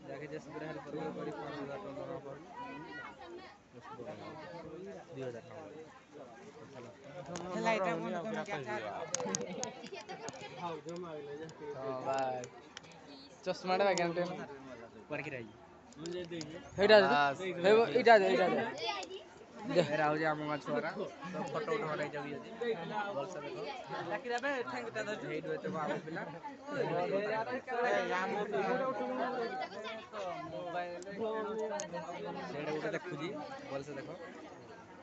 जाके जैसे पूरा हेल्प करो करी 5000 टन दरमा पर 2000 ହେଲା ଏଟା ବନ୍ଦ କର क्या हां जो मागले जा बाय चश्मा टा बागेंटे पर की रही मुझे दे हेडा इटा दे मेरा हो जा हम छुआरा तो फोटो उठा नहीं जाबी यदि बोल से देखो लाकी रे ठेंग ता धर हेड होते को आम पिला मोबाइल सेडा उठा देखुजी बोल से देखो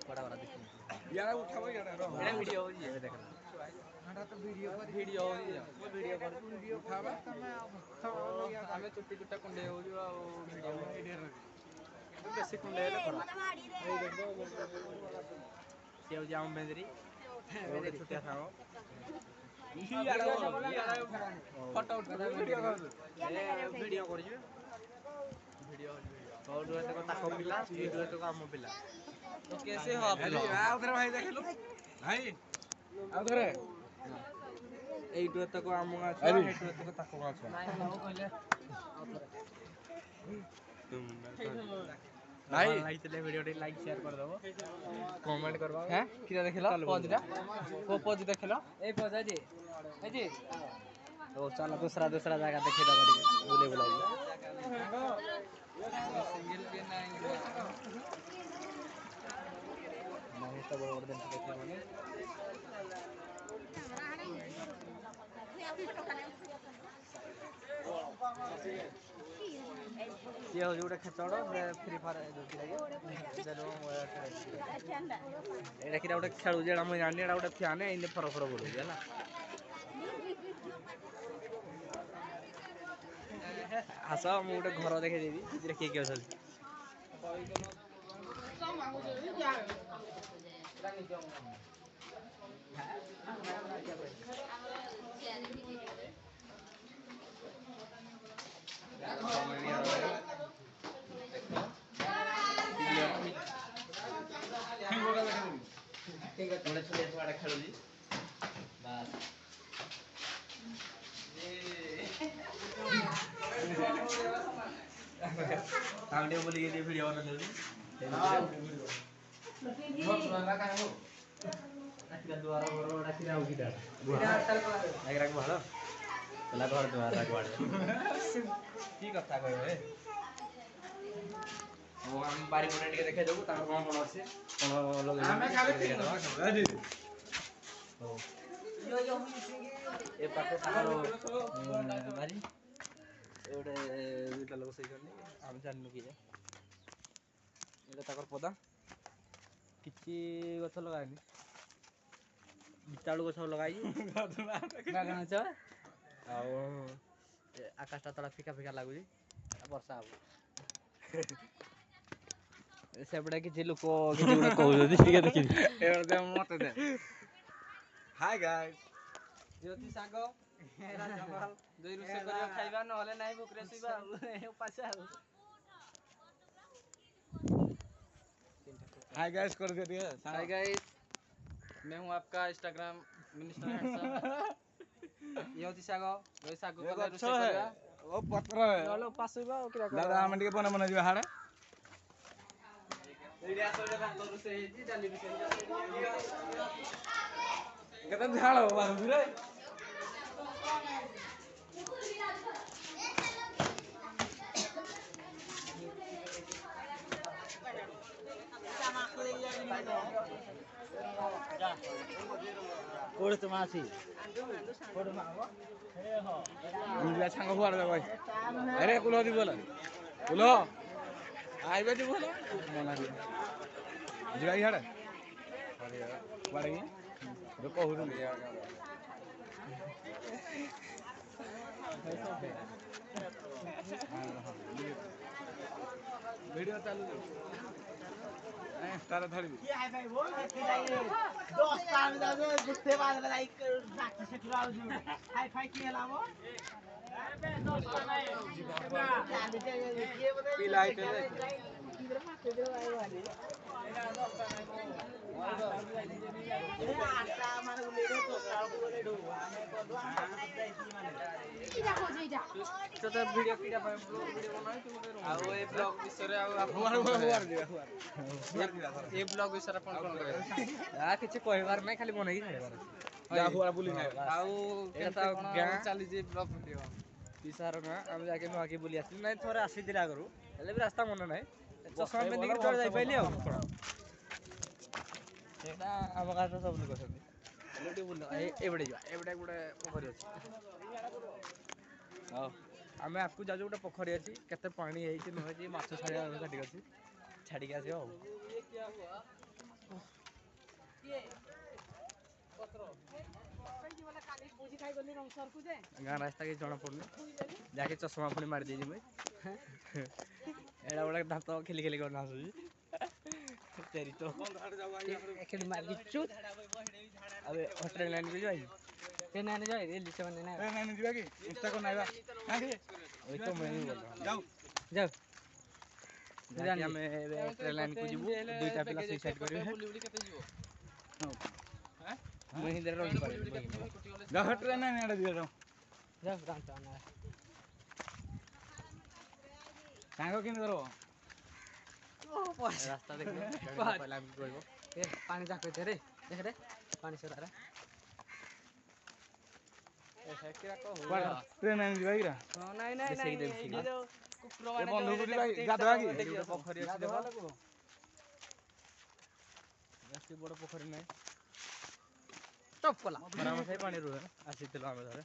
बड़ा बड़ा देखि यार उठाओ यार एड़ा वीडियो हो जी देख हां तो वीडियो हो जी वो वीडियो कर वीडियो उठावा तमे हमें चुट्टी चुट्टा कुंडे हो जो वीडियो बेसी कुंडे हेले खरा से हो जाम बेंदरी छुटिया थाओ फोटो उठा वीडियो कर वीडियो कर जे वीडियो और दुआते को ताको पिला ये दुआते को आम पिला तो कैसे हो आप लोग आओ उधर भाई देख लो भाई आओ उधर এই দুआते को आम गाछ है दुआते को ताको गाछ नहीं हो कहले तुम भाई लाइक चले वीडियो टी लाइक शेयर कर दबो कमेंट करबा हैं किरा देखलो पोजटा को पोज देखलो ए पोज जी ए जी ओ चलो दूसरा जगह देखे दबा बुले बुला सिंगल पे नहीं तो बड़ दिन देखे माने ये हो जोटा खेचड़ो फ्री फायर जोटी लागे जनो एटा किरा गोटे खेलु जेडा म जानि एटा गोटे फ्यान इने फर फर बोलु हैला आसा मु गोटे घर देखे देबी जे के अछल सामने बोली ये वीडियो बना दे द्वारा बरो डाकी राउ की डाल एगरा को भालो चला घर द्वारा गुआड़ की कथा कहबे ओ हम बारी कोने टिके देखे देबू ता कोन कोन अछि कोन लोग हमें खाली देखे देबा ओ यो ए पाटे तारो बारी एडे दुटा लोग सही करनी हम जाननु की एटा ताकर पदा किछि गछ लगाइनी बिताळु गछ लगाई गागना छ आ आकाशटा तला फिका फिका लागुजी वर्षा हो सेबडा किछि लोक किछि गुडा कहउ जदी ठीक देखि एबे मते दे हाय गाइस ज्योति सागो हेरा जंगल दुई रुसे करियो खाइबा न होले नाही भुकरे सुइबा पाछा हाय गाइस कर दे दिए हाय गाइस मैं हूं आपका इंस्टाग्राम मिनिस्टर हैंडसम योति सागो दोई सागो कले रुसे करिया ओ पत्र है हेलो पासुबा ओकरा दादा हम टिके बना बना जिबा हाड़े एरिया सोले भात रुसे हेजी डाली रुसे केते झाळ बाबू रे कोड तुमासी कोड मागो हे हो मुझे सांग हुआ रे भाई अरे कुलो दी बोला कुलो आइबे दी बोला मना दी जिगाई हाड़े वाड़े रो कहू रे वीडियो चालू तारा धरी ये है भाई वो दोस्त काम दादे गुस्से बाद लाइक बाकी से चुराओ जो हाई फाई किए लावो अरे दोस्त नहीं ये बता की लाइट है किधर मार दे भाई वाली दोस्त नहीं ଆଠଟା ମାନେ ଉଲେଇଲେ 10ଟା ବେଳକୁ ଗଲେଠୁ ଆମେ ଗଲୁ ଆମେ ଯାଇଥିଲି ମାନେ ତୋତେ ଭିଡିଓ କିଟା ପାଇଁ ଭିଡିଓ ବନାଇ ତୁ ମତେ ଆଉ ଏ ବ୍ଲଗ ବିଷୟରେ ଆଉ ହୁଆର ଯିବା ହୁଆର ଏ ବ୍ଲଗ ବିଷୟରେ ଆପଣ କଣ କହିବେ କିଛି କହିବାର ନାହିଁ ଖାଲି ବନେଇକି ଛାଡ଼ିବାର ଅଛି ଯା ହୁଆର ବୁଲି ନାହିଁ ଆଉ ଏଟା ତ ଗାଁ ଚାଲିଛି ବ୍ଲଗ ଭିଡିଓ ପିସାର ଗାଁ ଆମେ ଯାଇକି ନୂଆକି ବୁଲି ଆସିଲୁ ନାଇଁ ଥରେ ଆସିଥିଲେ ଆଗରୁ ହେଲେ ବି ରାସ୍ତା ମନେ ନାହିଁ ଚଷମା ପିନ୍ଧିକି ଥରେ ଯାଇପାରିଲି ଆଉ କଣ ସେଇଟା ଆମ ଗାଁ ତ ସବୁ ଲୋକ ଅଛନ୍ତି ହେଲେ ଟିକେ ବୁଲ ଏପଟେ ଯିବା ଏପଟେ ଗୋଟେ ପୋଖରୀ ଅଛି ହଉ ଆମେ ଆଗକୁ ଯାଉଛୁ ଗୋଟେ ପୋଖରୀ ଅଛି କେତେ ପାଣି ହେଇଛି ନ ହେଇଛି ମାଛ ଛାଡ଼ିବା ବ୍ୟବସ୍ଥା ଟିକେ ଅଛି ଛାଡ଼ିକି ଆସିବ ଆଉ ଗାଁ ରାସ୍ତା କିଛି ଜଣା ପଡୁନି ଯାହାକି ଚଷମା ପୁଣି ମାରି ଦେଇଛି ମୁଇଁ ଏଇଟା ଗୋଟେ ଦାନ୍ତ ଖେଲି ଖେଲି କରି ଆସୁଛି ହୋଟେଲ ଲାଇନ୍ ବି ଯାଇ ଯିବା କି ଇନଷ୍ଟା କର ନାଇବା ଯାଉ ଆମେ ଏବେ ଟ୍ରେନ୍ ଲାଇନ୍କୁ ଯିବୁ ଦୁଇଟା ପିଲା ସୁଇସାଇଡ୍ କରିବେ ମୁଁ ହିନ୍ଦୀରେ ରହିପାରିବି ଯାଉ ଟ୍ରେନ୍ ନାଇଁ ଏଇଟା ଯିବା ଯାଉ ସାଙ୍ଗ କେମିତି ଧରବ ରାସ୍ତା ଦେଖିଲେ କହିଲା ଆମକୁ କହିବ ପାଣି ଯାକ ରେ ଦେଖରେ ପାଣି ସରା ଟ୍ରେନ୍ ନାଇଁ ଯିବା କିରା ନାଇଁ ବନ୍ଧୁକୁ ଯିବା ଗାଧବା କି ପୋଖରୀ ଅଛି ଦେଖ ବେଶୀ ବଡ଼ ପୋଖରୀ ନାହିଁ ଟପ୍ କଲା ଆରାମସେ ପାଣି ରୁହେ ଆସିଥିଲୁ ଆମେ ଧରେ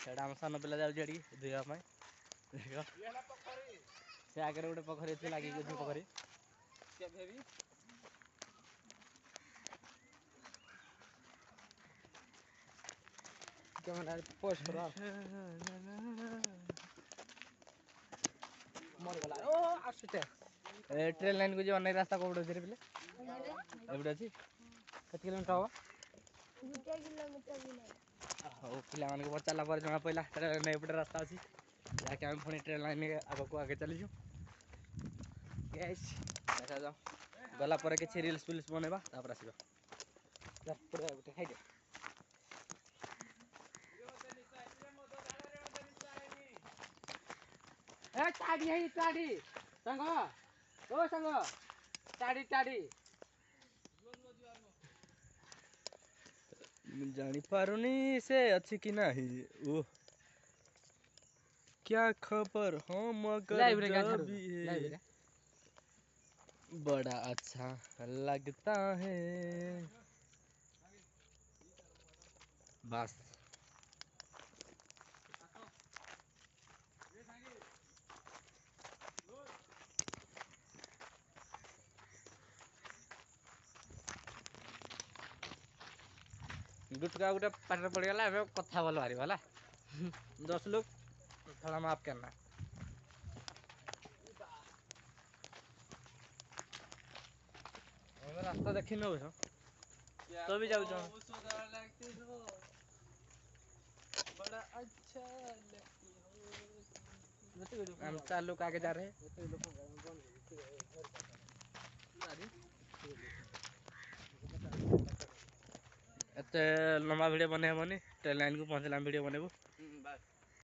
ସେଇଟା ଆମ ସାନ ପିଲା ଯାଉଛି ଏଠିକି ଧୋଇବା ପାଇଁ ଦେଖ ସେ ଆଗରେ ଗୋଟେ ପୋଖରୀ ଅଛି ଲାଗିକି ଅଛି ପୋଖରୀ କ୍ୟାମେରା ପୋଷ୍ଟ କର ମରିଗଲା ଓ ଆସୁଛେ ଟ୍ରେନ୍ ଲାଇନ୍କୁ ଯିବା ଅନେକ ରାସ୍ତା କୋଉଠି ଅଛି ରେ ପିଲେ ଏପଟେ ଅଛି କେତେ କିଲୋମିଟର ହବ 2 କିଲୋମିଟର ବି ନାହିଁ ହଉ ପିଲାମାନଙ୍କୁ ପଚାରିଲା ପରେ ଜଣା ପଡ଼ିଲା ଟ୍ରେନ୍ ଏପଟେ ରାସ୍ତା ଅଛି ଯାହାକି ଆମେ ପୁଣି ଟ୍ରେନ୍ ଲାଇନ୍ ଆଗକୁ ଆଗେ ଚାଲିଛୁ ଦେଖାଯାଉ ଗଲା ପରେ କିଛି ରିଲ୍ସ ଫିଲ୍ସ ବନେଇବା ତାପରେ ଆସିବା ଗୋଟେ ଖାଇଦିଅ ଚାଡ଼ି ହେଇ ଚାଡ଼ି ସାଙ୍ଗ ଓ ସାଙ୍ଗ ଚାଡ଼ି ଜାଣିପାରୁନି ସେ ଅଛି कि नहीं ओ क्या खबर हाँ मगर जब भी है बड़ा अच्छा लगता है बस गुटका गोटे पाटे पड़गला कथा भल बाहर है 10 लोग थोड़ा माफ करना रास्ता देखी न तो भी जाऊ हम 4 लोग आगे जा रहे हैं एत लंबा वीडियो बने हेनी ट्रेन लाइन को पहुँचला वीडियो बनेबू